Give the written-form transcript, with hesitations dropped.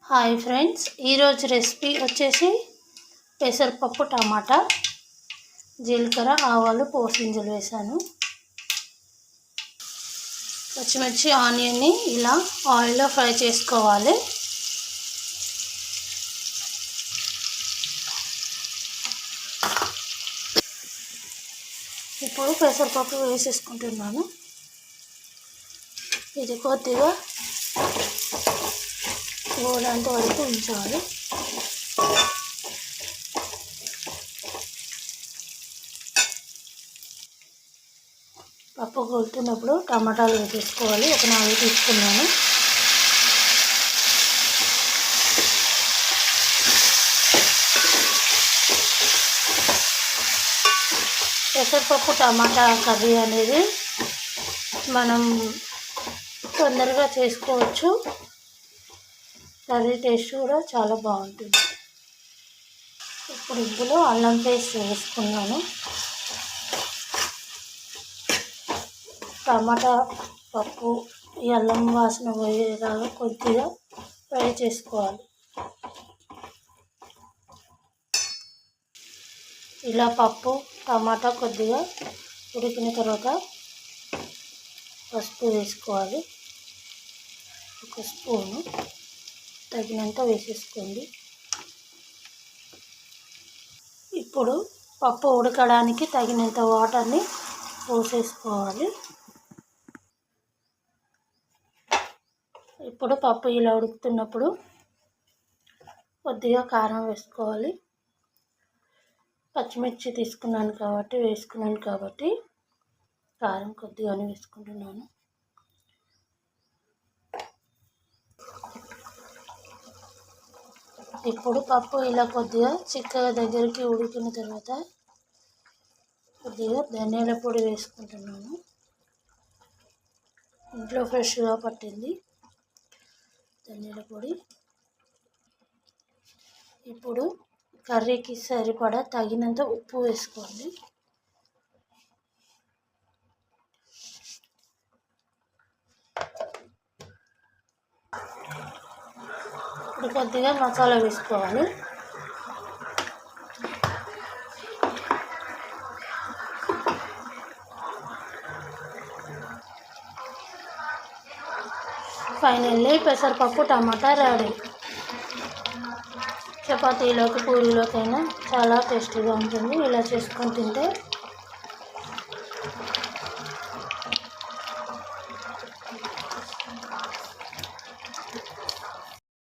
Hi friends, ఈరోజు recipe వచ్చేసి పెసరపప్పు టమాటా, జీలకర్ర, ఆవాలు, పోసింజలు వేసాను. పచ్చిమిర్చి, ఆనియన్ని ఇలా ఆయిల్లో ఫ్రై చేసుకోవాలి. ఇప్పుడు పెసరపప్పు వేసేసుకుంటున్నాను. ఇది కొద్దిగా గోలంత వరకు ఉంచాలి. పప్పు గోలుతున్నప్పుడు టమాటాలు వేసేసుకోవాలి. ఒక 4 తీసుకున్నాను. పెసరపప్పు టమాటా కర్రీ అనేది మనం తొందరగా చేసుకోవచ్చు. కర్రీ టేస్ట్ కూడా చాలా బాగుంటుంది. ఇప్పుడు ఇందులో అల్లం పేస్ట్ వేసుకున్నాను. టమాటా పప్పు ఈ అల్లం వాసన పోయేలాగా కొద్దిగా ఫ్రై చేసుకోవాలి. ఇలా పప్పు టమాటా కొద్దిగా ఉడికిన తర్వాత పసుపు వేసుకోవాలి. 1 స్పూను తగినంత వేసేసుకోండి. ఇప్పుడు పప్పు ఉడకడానికి తగినంత వాటర్ని పోసేసుకోవాలి. ఇప్పుడు పప్పు ఇలా ఉడుకుతున్నప్పుడు కొద్దిగా కారం వేసుకోవాలి. పచ్చిమిర్చి వేసుకున్నాను కాబట్టి కారం కొద్దిగానే వేసుకుంటున్నాను. ఇప్పుడు పప్పు ఇలా కొద్దిగా చిక్కగా దగ్గరికి ఉడికిన తర్వాత కొద్దిగా ధనియాల పొడి వేసుకుంటున్నాను. ఇంట్లో ఫ్రెష్గా పట్టింది ధనియాల పొడి. ఇప్పుడు కర్రీకి సరిపడా తగినంత ఉప్పు వేసుకోండి. ఇప్పుడు కొద్దిగా మసాలా వేసుకోవాలి. ఫైనల్లీ పెసరపప్పు టమాటా రెడీ. చపాతీలోకి పూరీలోకైనా చాలా టేస్టీగా ఉంటుంది. ఇలా చేసుకొని తింటే